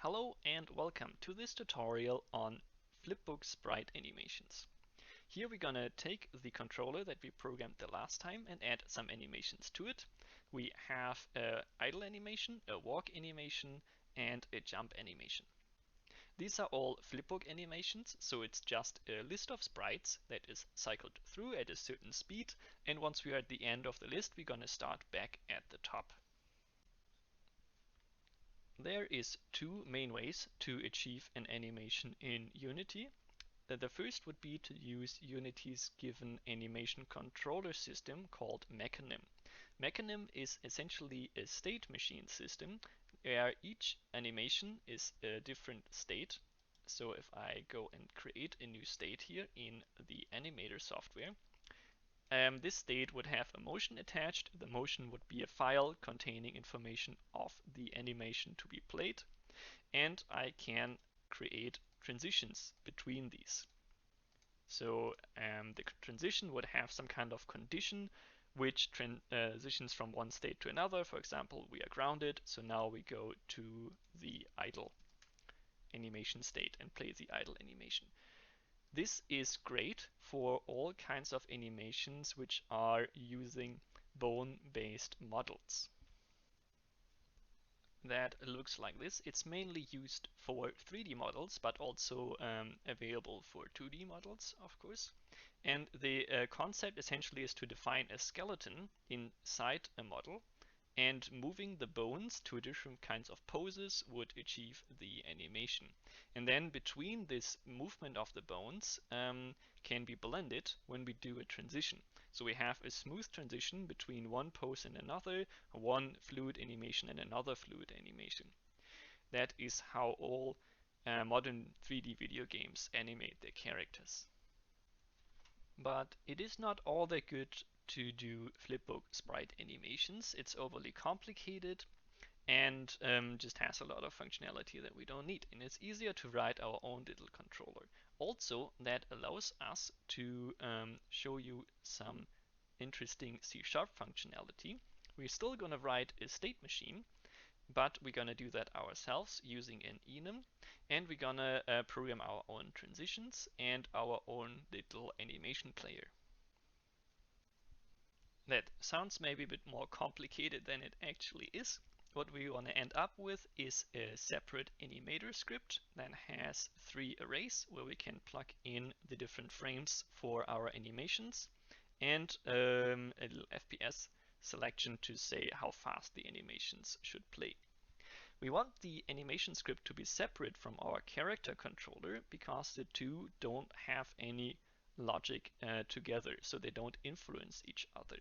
Hello and welcome to this tutorial on flipbook sprite animations. Here we're gonna take the controller that we programmed the last time and add some animations to it. We have an idle animation, a walk animation, and a jump animation. These are all flipbook animations, so it's just a list of sprites that is cycled through at a certain speed, and once we are at the end of the list, we're gonna start back at the top. There is two main ways to achieve an animation in Unity. The first would be to use Unity's given animation controller system called Mechanim. Mechanim is essentially a state machine system where each animation is a different state. So if I go and create a new state here in the animator software, this state would have a motion attached. The motion would be a file containing information of the animation to be played, and I can create transitions between these. So the transition would have some kind of condition which transitions from one state to another. For example, we are grounded, so now we go to the idle animation state and play the idle animation. This is great for all kinds of animations which are using bone-based models. That looks like this. It's mainly used for 3D models, but also available for 2D models, of course. And the concept essentially is to define a skeleton inside a model, and moving the bones to different kinds of poses would achieve the animation. And then between this movement of the bones can be blended when we do a transition. So we have a smooth transition between one pose and another, one fluid animation and another fluid animation. That is how all modern 3D video games animate their characters. But it is not all that good to do flipbook sprite animations. It's overly complicated and just has a lot of functionality that we don't need. And it's easier to write our own little controller. Also, that allows us to show you some interesting C# functionality. We're still going to write a state machine, but we're going to do that ourselves using an enum, and we're going to program our own transitions and our own little animation player. That sounds maybe a bit more complicated than it actually is. What we want to end up with is a separate animator script that has 3 arrays where we can plug in the different frames for our animations, and a little FPS selection to say how fast the animations should play. We want the animation script to be separate from our character controller because the two don't have any logic together, so they don't influence each other.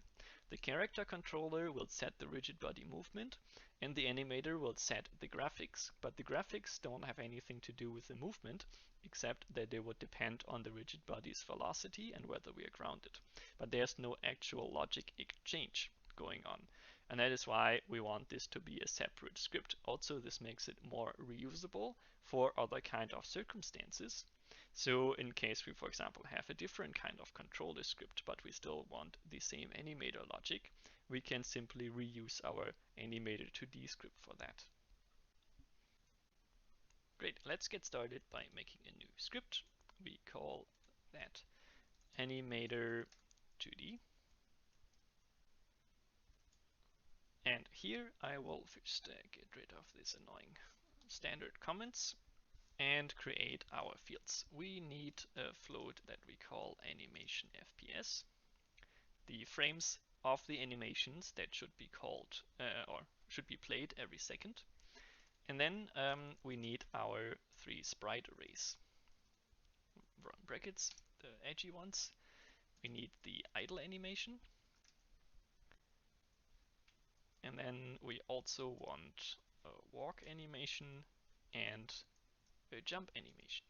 The character controller will set the rigid body movement, and the animator will set the graphics, but the graphics don't have anything to do with the movement, except that they would depend on the rigid body's velocity and whether we are grounded. But there's no actual logic exchange going on. And that is why we want this to be a separate script. Also, this makes it more reusable for other kind of circumstances. So in case we, for example, have a different kind of controller script, but we still want the same animator logic, we can simply reuse our animator 2D script for that. Great, let's get started by making a new script. We call that animator 2D. And here I will first get rid of this annoying standard comments and create our fields. We need a float that we call animation FPS. The frames of the animations that should be called or should be played every second. And then we need our 3 sprite arrays. Run brackets, the edgy ones. We need the idle animation. And then we also want a walk animation and a jump animation.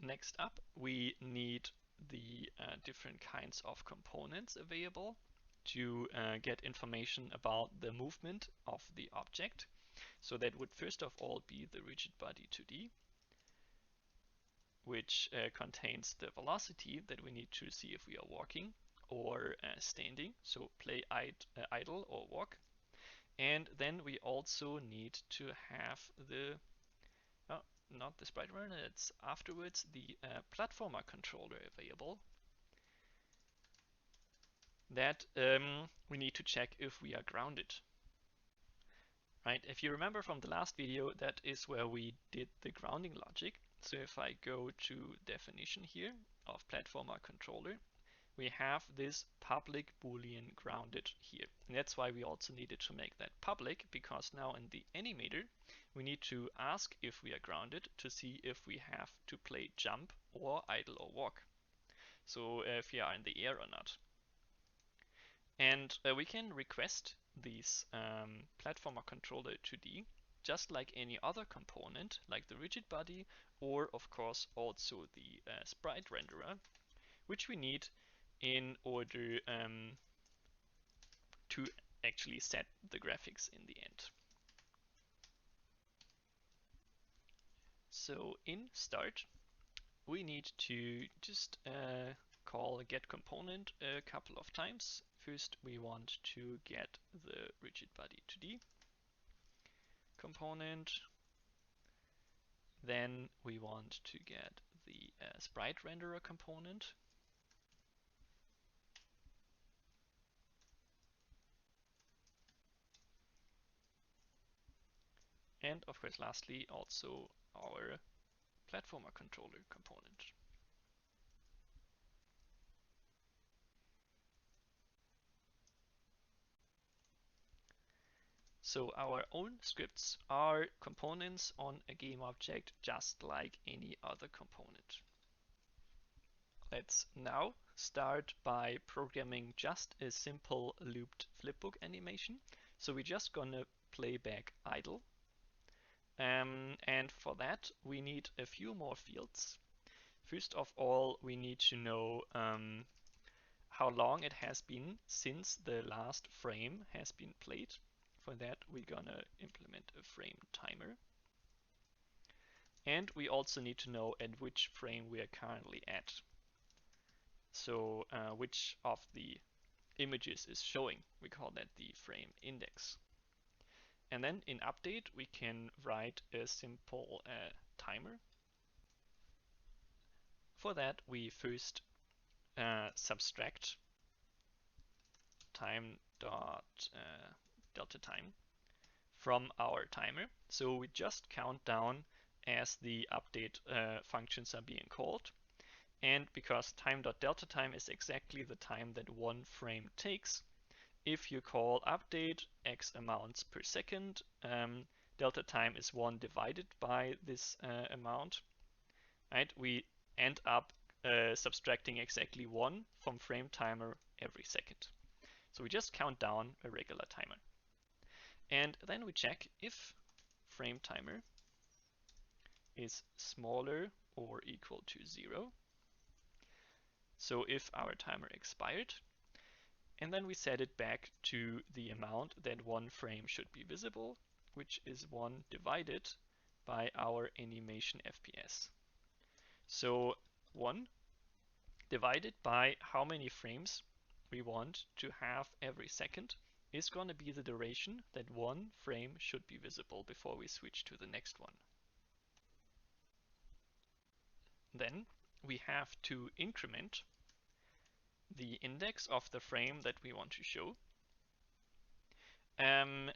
Next up, we need the different kinds of components available to get information about the movement of the object. So that would first of all be the rigid body 2D, which contains the velocity that we need to see if we are walking or standing, so play idle or walk. And then we also need to have the, oh, not the sprite runner, it's afterwards, the platformer controller available that we need to check if we are grounded. Right, if you remember from the last video, that is where we did the grounding logic. So if I go to definition here of platformer controller, we have this public boolean grounded here. And that's why we also needed to make that public, because now in the animator, we need to ask if we are grounded to see if we have to play jump or idle or walk. So if we are in the air or not. And we can request these platformer controller 2D just like any other component, like the rigid body, or of course also the sprite renderer, which we need in order to actually set the graphics in the end. So in start, we need to just call get component a couple of times. First, we want to get the rigid body 2D component. Then we want to get the sprite renderer component. And of course, lastly, also our platformer controller component. So our own scripts are components on a game object, just like any other component. Let's now start by programming just a simple looped flipbook animation. So we're just gonna play back idle. And for that, we need a few more fields. First of all, we need to know how long it has been since the last frame has been played. For that, we're gonna implement a frame timer. And we also need to know at which frame we are currently at. So which of the images is showing. We call that the frame index. And then in update, we can write a simple timer. For that, we first subtract time dot delta time from our timer. So we just count down as the update functions are being called. And because time.delta time is exactly the time that one frame takes, if you call update x amounts per second, delta time is 1 divided by this amount, right? We end up subtracting exactly 1 from frame timer every second. So we just count down a regular timer. And then we check if frame timer is smaller or equal to 0. So if our timer expired, and then we set it back to the amount that one frame should be visible, which is 1 divided by our animation FPS. So 1 divided by how many frames we want to have every second is going to be the duration that one frame should be visible before we switch to the next one. Then we have to increment the index of the frame that we want to show. And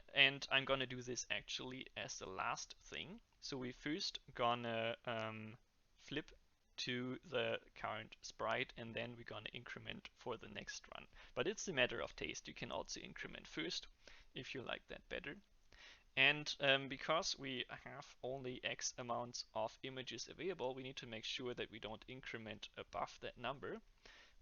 I'm gonna do this actually as the last thing. So we first gonna flip to the current sprite, and then we're gonna increment for the next run. But it's a matter of taste. You can also increment first if you like that better. And because we have only X amounts of images available, we need to make sure that we don't increment above that number.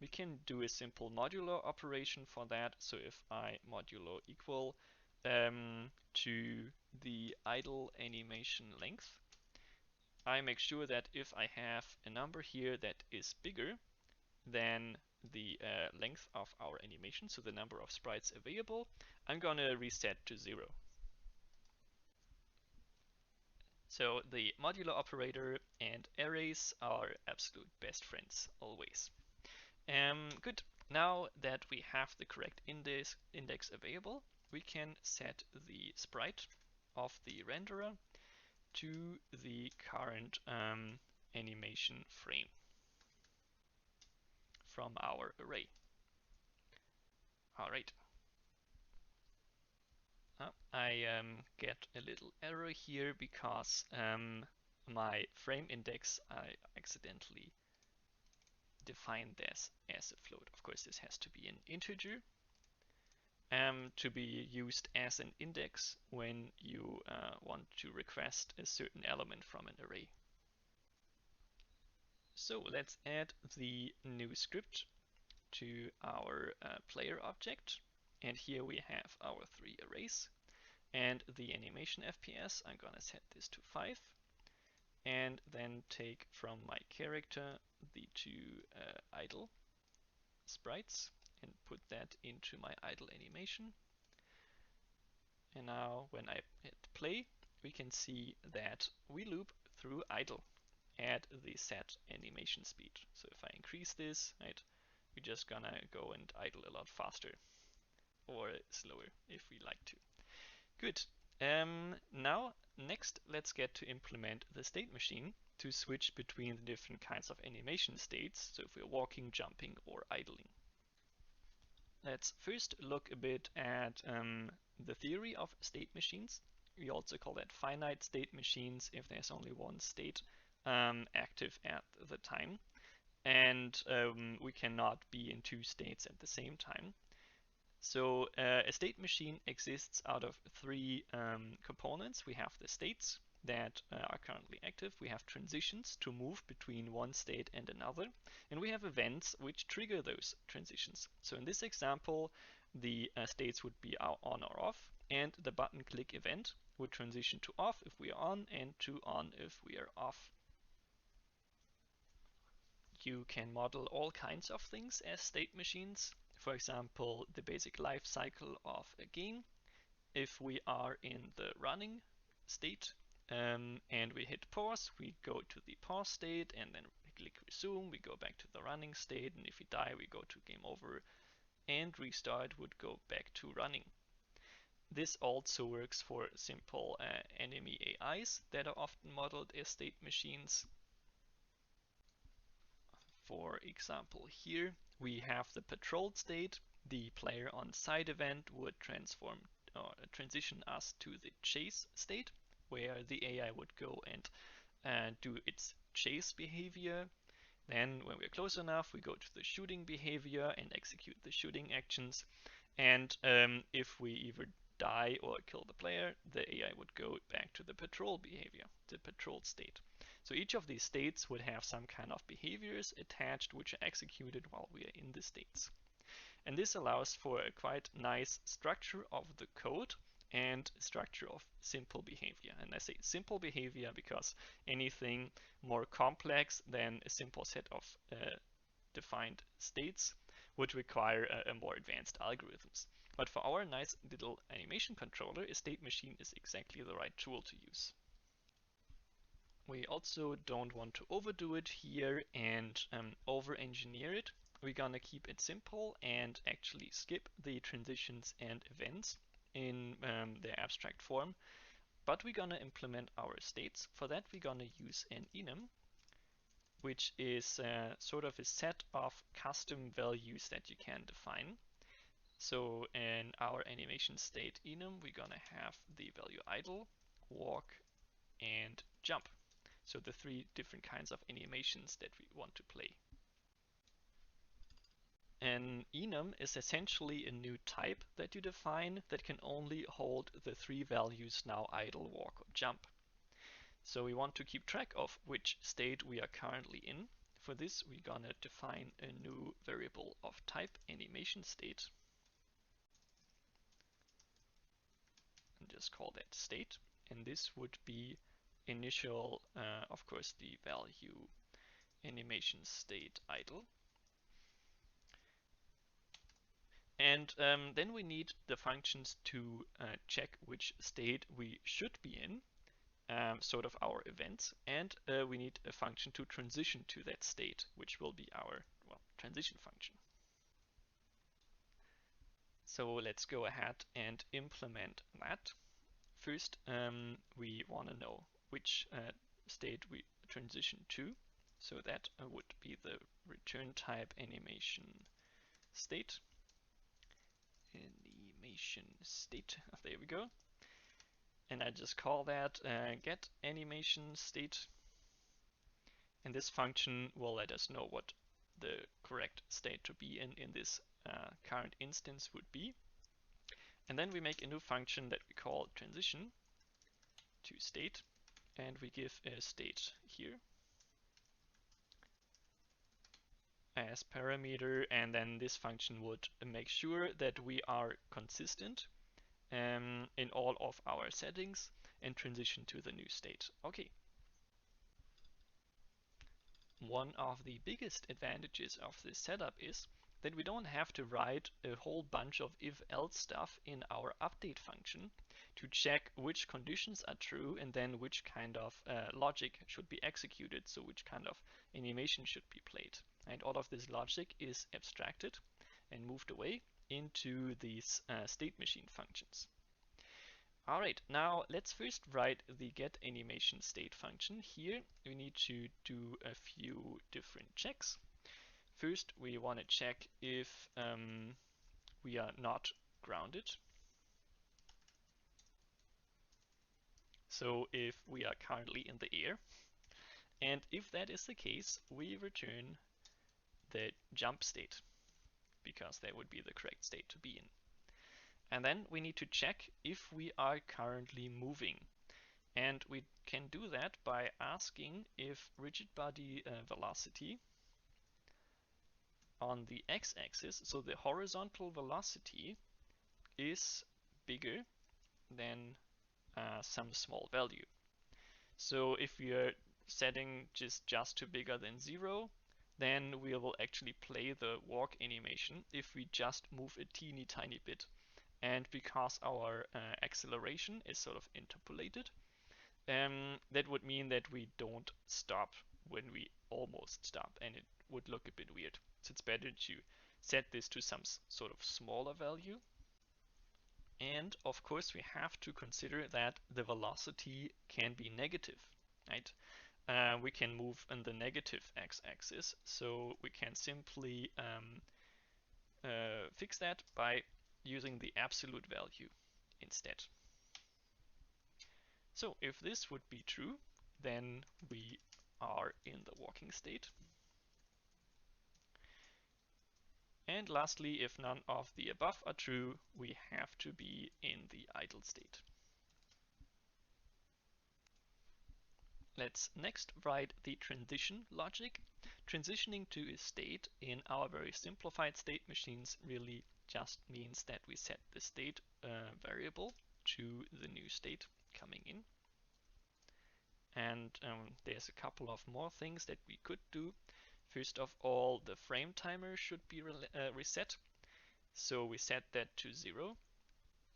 We can do a simple modulo operation for that. So if I modulo equal to the idle animation length, I make sure that if I have a number here that is bigger than the length of our animation, so the number of sprites available, I'm gonna reset to 0. So the modulo operator and arrays are absolute best friends always. Good. Now that we have the correct index available, we can set the sprite of the renderer to the current animation frame from our array. All right. I get a little error here because my frame index I accidentally defined this as a float. Of course, this has to be an integer to be used as an index when you want to request a certain element from an array. So let's add the new script to our player object. And here we have our three arrays. And the animation FPS, I'm gonna set this to 5. And then take from my character the two idle sprites and put that into my idle animation. And now when I hit play, we can see that we loop through idle at the set animation speed. So if I increase this, right, we're just gonna go and idle a lot faster or slower if we like to. Good. Now, next, let's get to implement the state machine to switch between the different kinds of animation states. So if we're walking, jumping, or idling. Let's first look a bit at the theory of state machines. We also call that finite state machines if there's only one state active at the time. And we cannot be in two states at the same time. So a state machine exists out of three components. We have the states that are currently active. We have transitions to move between one state and another. And we have events which trigger those transitions. So in this example, the states would be on or off. And the button click event would transition to off if we are on and to on if we are off. You can model all kinds of things as state machines. For example, the basic life cycle of a game. If we are in the running state and we hit pause, we go to the pause state and then we click resume, we go back to the running state, and if we die, we go to game over, and restart would go back to running. This also works for simple enemy AIs that are often modeled as state machines. For example, here we have the patrolled state. The player on side event would transition us to the chase state, where the AI would go and do its chase behavior. Then when we're close enough, we go to the shooting behavior and execute the shooting actions. And if we either die or kill the player, the AI would go back to the patrol behavior, the patrol state. So each of these states would have some kind of behaviors attached which are executed while we are in the states. And this allows for a quite nice structure of the code and structure of simple behavior. And I say simple behavior because anything more complex than a simple set of defined states would require a more advanced algorithms. But for our nice little animation controller, a state machine is exactly the right tool to use. We also don't want to overdo it here and over-engineer it. We're gonna keep it simple and actually skip the transitions and events in their abstract form. But we're gonna implement our states. For that, we're gonna use an enum, which is sort of a set of custom values that you can define. So in our animation state enum, we're gonna have the value idle, walk, and jump. So the three different kinds of animations that we want to play. An enum is essentially a new type that you define that can only hold the three values now idle, walk, or jump. So we want to keep track of which state we are currently in. For this, we're gonna define a new variable of type animation state and just call that state. And this would be initial, of course, the value animation state idle. And then we need the functions to check which state we should be in, sort of our events, and we need a function to transition to that state, which will be our transition function. So let's go ahead and implement that. First, we want to know which state we transition to. So that would be the return type animation state. Animation state. There we go. And I just call that get animation state. And this function will let us know what the correct state to be in this current instance would be. And then we make a new function that we call transition to state, and we give a state here as parameter, and then this function would make sure that we are consistent in all of our settings and transition to the new state. Okay. One of the biggest advantages of this setup is that we don't have to write a whole bunch of if-else stuff in our update function to check which conditions are true and then which kind of logic should be executed, so which kind of animation should be played. And all of this logic is abstracted and moved away into these state machine functions. Alright, now let's first write the getAnimationState function. Here we need to do a few different checks. First, we want to check if we are not grounded. So if we are currently in the air. And if that is the case, we return the jump state, because that would be the correct state to be in. And then we need to check if we are currently moving. And we can do that by asking if rigid body velocity on the x-axis, so the horizontal velocity, is bigger than some small value. So if we are setting just to bigger than 0, then we will actually play the walk animation if we just move a teeny tiny bit. And because our acceleration is sort of interpolated, that would mean that we don't stop when we almost stop, and it would look a bit weird. So it's better to set this to some sort of smaller value. And of course we have to consider that the velocity can be negative, right? We can move on the negative x-axis, so we can simply fix that by using the absolute value instead. So if this would be true, then we are in the walking state. And lastly, if none of the above are true, we have to be in the idle state. Let's next write the transition logic. Transitioning to a state in our very simplified state machines really just means that we set the state variable to the new state coming in. And there's a couple of more things that we could do. First of all, the frame timer should be reset. So we set that to 0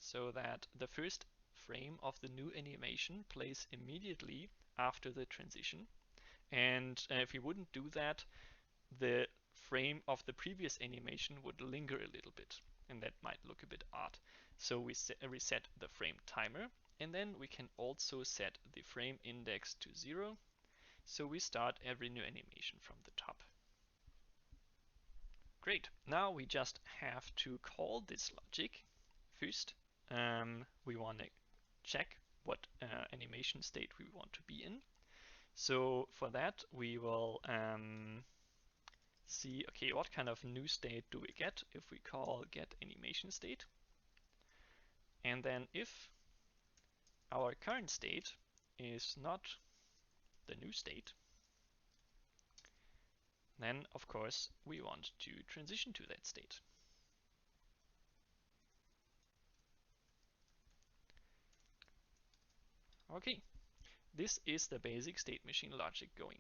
so that the first frame of the new animation plays immediately after the transition. And if we wouldn't do that, the frame of the previous animation would linger a little bit, and that might look a bit odd. So we reset the frame timer, and then we can also set the frame index to 0, so we start every new animation from the top. Great, now we just have to call this logic. First, we want to check what animation state we want to be in. So for that, we will see, okay, what kind of new state do we get if we call get animation state? And then if our current state is not the new state, then of course we want to transition to that state. Okay, this is the basic state machine logic going.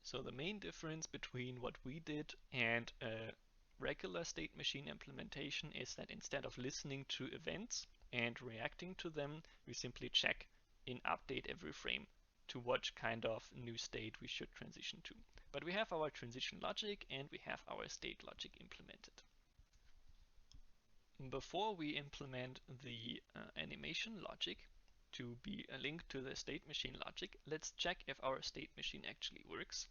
So the main difference between what we did and a regular state machine implementation is that instead of listening to events and reacting to them, we simply check in update every frame to what kind of new state we should transition to. But we have our transition logic and we have our state logic implemented. before we implement the animation logic to be linked to the state machine logic, let's check if our state machine actually works.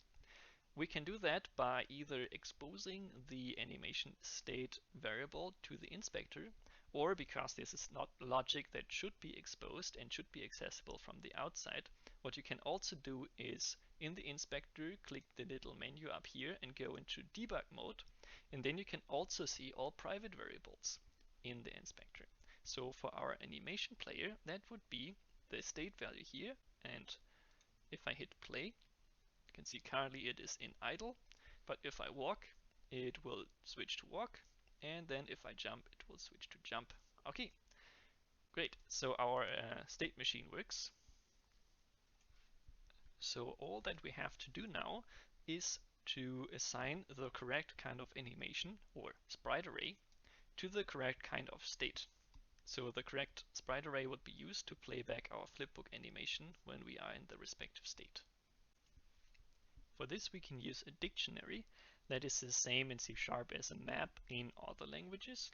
We can do that by either exposing the animation state variable to the inspector, or because this is not logic that should be exposed and should be accessible from the outside, what you can also do is in the inspector click the little menu up here and go into debug mode, and then you can also see all private variables in the inspector. So for our animation player, that would be the state value here, and if I hit play, you can see currently it is in idle, but if I walk, it will switch to walk, and then if I jump, it will switch to jump. Okay, great. So our state machine works. So all that we have to do now is to assign the correct kind of animation or sprite array to the correct kind of state. So the correct sprite array would be used to play back our flipbook animation when we are in the respective state. For this we can use a dictionary that is the same in C# as a map in other languages,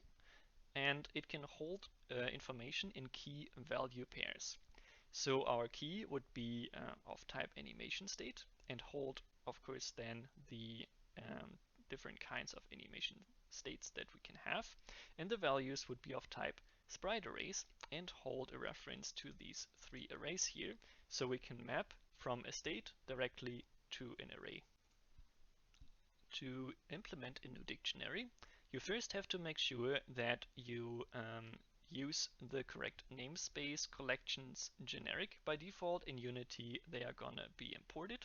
and it can hold information in key value pairs. So our key would be of type animation state and hold, of course, then the different kinds of animation states that we can have. And the values would be of type sprite arrays and hold a reference to these three arrays here. So we can map from a state directly to an array. To implement a new dictionary, you first have to make sure that you use the correct namespace collections generic. By default in Unity they are gonna be imported,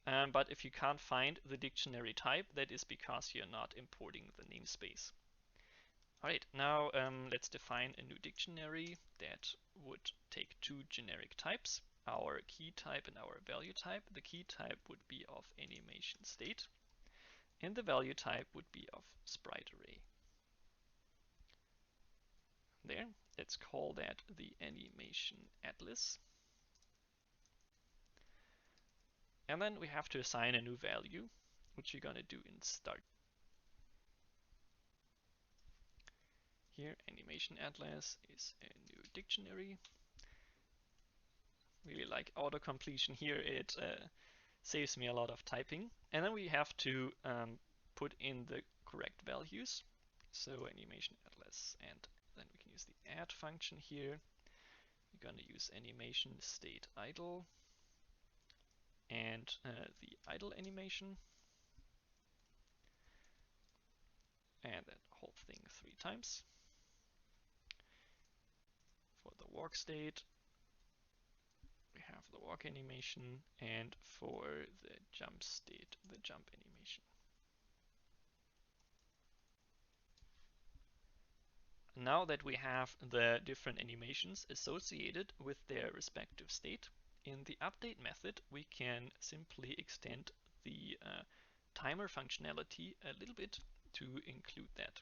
but if you can't find the dictionary type, that is because you're not importing the namespace. Alright, now let's define a new dictionary that would take two generic types, our key type and our value type. The key type would be of animation state, and the value type would be of sprite array. There, let's call that the animation atlas. And then we have to assign a new value, which we're going to do in start. Here, animation atlas is a new dictionary. Really like auto completion here, it saves me a lot of typing. And then we have to put in the correct values. So animation atlas, and then we can use the add function here. We're going to use animation state idle and the idle animation, and that whole thing 3 times. For the walk state, we have the walk animation, and for the jump state, the jump animation. Now that we have the different animations associated with their respective state, in the update method we can simply extend the timer functionality a little bit to include that.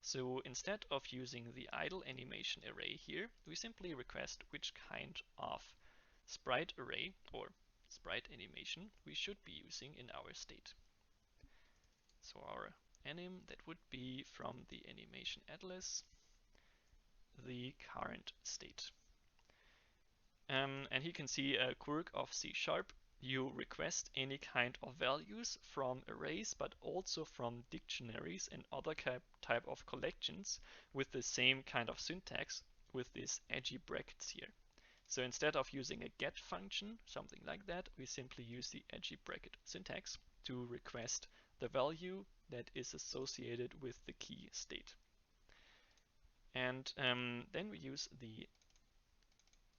So instead of using the idle animation array here, we simply request which kind of sprite array or sprite animation we should be using in our state. So our anim, that would be from the animation atlas, the current state. And here you can see a quirk of C#. You request any kind of values from arrays, but also from dictionaries and other type of collections with the same kind of syntax with these edgy brackets here. So instead of using a get function, something like that, we simply use the edgy bracket syntax to request the value that is associated with the key state. And then we use the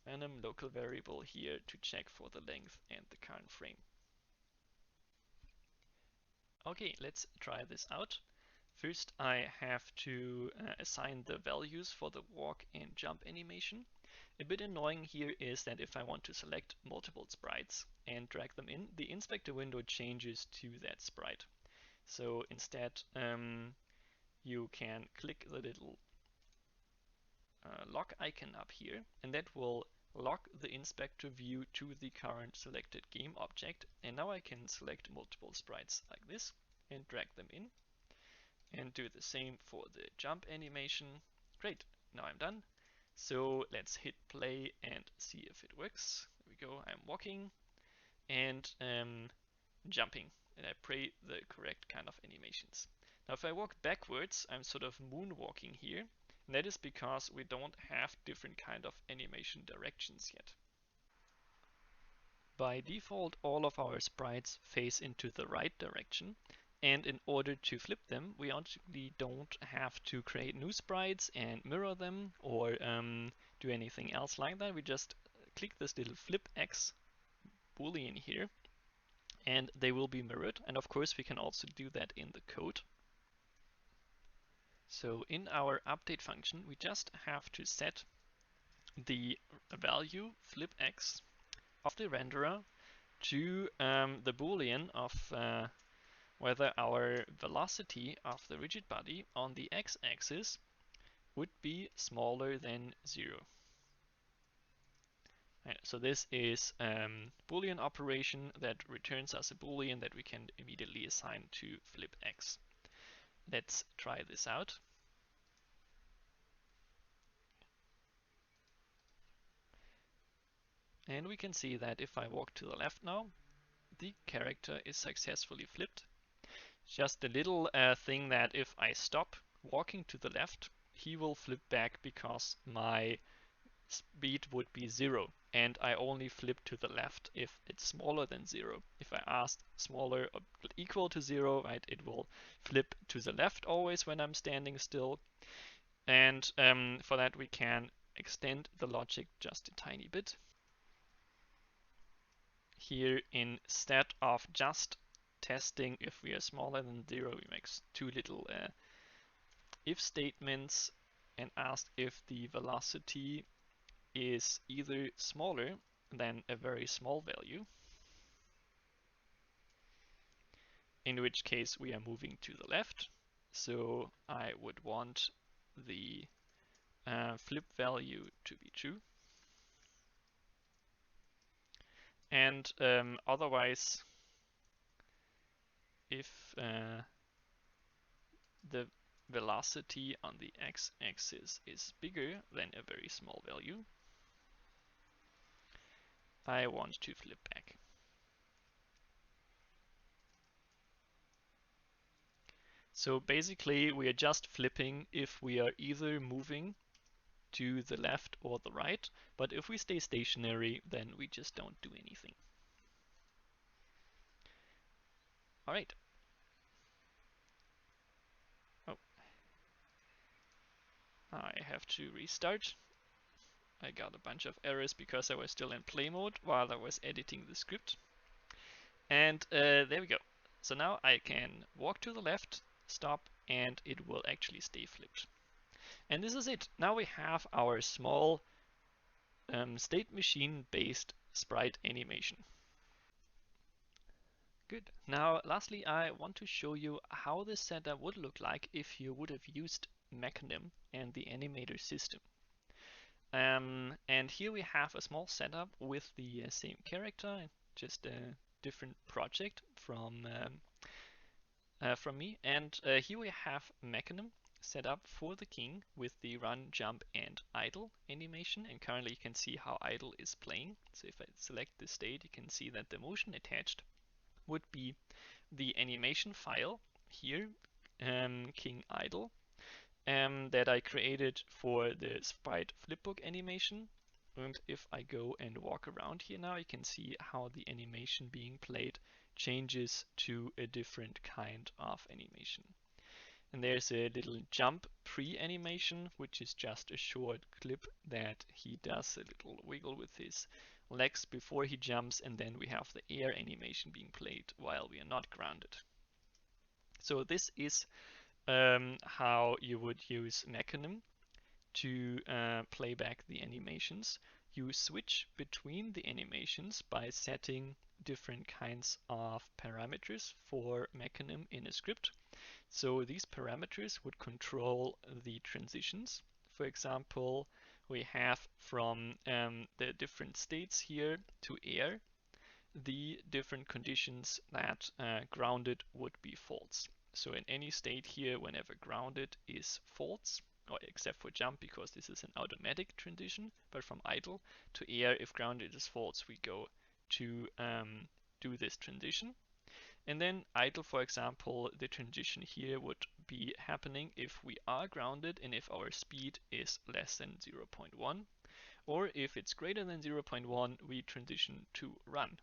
anim local variable here to check for the length and the current frame. Okay, let's try this out. First, I have to assign the values for the walk and jump animation. A bit annoying here is that if I want to select multiple sprites and drag them in, the inspector window changes to that sprite. So instead, you can click the little lock icon up here, and that will lock the inspector view to the current selected game object. And now I can select multiple sprites like this and drag them in. and do the same for the jump animation. Great, now I'm done. So let's hit play and see if it works. There we go, I'm walking and jumping, and I play the correct kind of animations. Now if I walk backwards, I'm sort of moonwalking here, and that is because we don't have different kind of animation directions yet. By default, all of our sprites face into the right direction, and in order to flip them, we actually don't have to create new sprites and mirror them or do anything else like that. We just click this little flip X boolean here, and they will be mirrored. And of course, we can also do that in the code. So in our update function, we just have to set the value flip X of the renderer to the boolean of whether our velocity of the rigid body on the x-axis would be smaller than 0. So this is a boolean operation that returns us a boolean that we can immediately assign to flip x. Let's try this out. And we can see that if I walk to the left now, the character is successfully flipped. Just a little thing that if I stop walking to the left, he will flip back because my speed would be 0, and I only flip to the left if it's smaller than 0. If I ask smaller or equal to 0, right, it will flip to the left always when I'm standing still. And for that we can extend the logic just a tiny bit. Here, instead of just testing if we are smaller than 0, we make two little if statements and ask if the velocity is either smaller than a very small value, in which case we are moving to the left. So I would want the flip value to be true. And otherwise, if the velocity on the x-axis is bigger than a very small value, I want to flip back. So basically we are just flipping if we are either moving to the left or the right, but if we stay stationary, then we just don't do anything. All right. Oh, I have to restart. I got a bunch of errors because I was still in play mode while I was editing the script. And there we go. So now I can walk to the left, stop, and it will actually stay flipped. And this is it. Now we have our small state machine based sprite animation. Good. Now, lastly, I want to show you how this setup would look like if you would have used Mechanim and the animator system. And here we have a small setup with the same character, just a different project from me. And here we have Mechanim set up for the king with the run, jump, and idle animation. And currently you can see how idle is playing. So if I select the state, you can see that the motion attached would be the animation file here, King Idle, that I created for the sprite flipbook animation. And if I go and walk around here now, you can see how the animation being played changes to a different kind of animation. And there's a little jump pre-animation, which is just a short clip that he does a little wiggle with his legs before he jumps, and then we have the air animation being played while we are not grounded. So this is how you would use Mechanim to play back the animations. You switch between the animations by setting different kinds of parameters for Mechanim in a script. So these parameters would control the transitions. For example, we have from the different states here to air, the different conditions that grounded would be false. So in any state here, whenever grounded is false, or except for jump because this is an automatic transition, but from idle to air, if grounded is false, we go to do this transition. And then idle, for example, the transition here would be happening if we are grounded and if our speed is less than 0.1, or if it's greater than 0.1, we transition to run.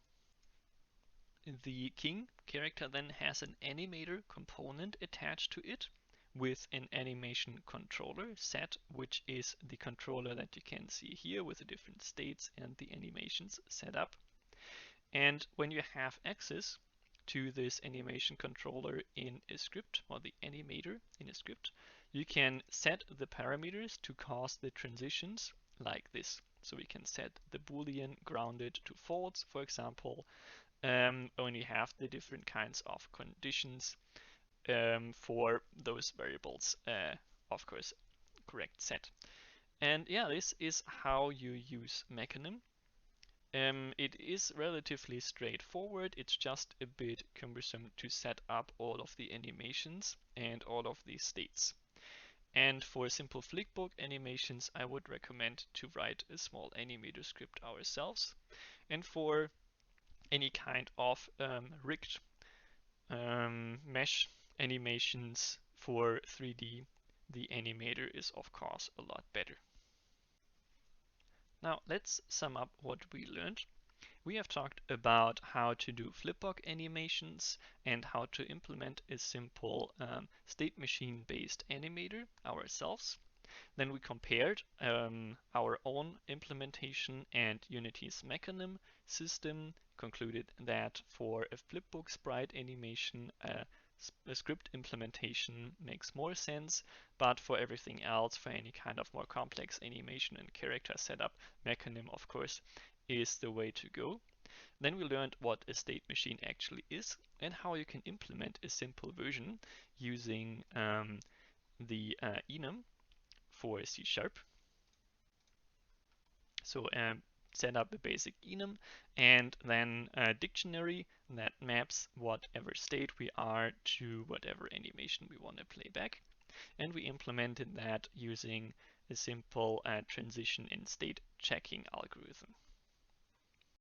The king character then has an animator component attached to it with an animation controller set, which is the controller that you can see here with the different states and the animations set up. And when you have access to this animation controller in a script, or the animator in a script, you can set the parameters to cause the transitions like this. So we can set the boolean grounded to false, for example, when you have the different kinds of conditions for those variables, of course, correct set. And yeah, this is how you use Mechanim. It is relatively straightforward. It's just a bit cumbersome to set up all of the animations and all of the states. And for simple flipbook animations, I would recommend to write a small animator script ourselves. And for any kind of rigged mesh animations for 3D, the animator is of course a lot better. Now let's sum up what we learned. We have talked about how to do flipbook animations and how to implement a simple state machine based animator ourselves. Then we compared our own implementation and Unity's Mechanim system, concluded that for a flipbook sprite animation, a script implementation makes more sense, but for everything else, for any kind of more complex animation and character setup, Mechanim, of course, is the way to go. Then we learned what a state machine actually is and how you can implement a simple version using the enum for C#. So set up a basic enum and then a dictionary that maps whatever state we are to whatever animation we want to play back. And we implemented that using a simple transition in state checking algorithm.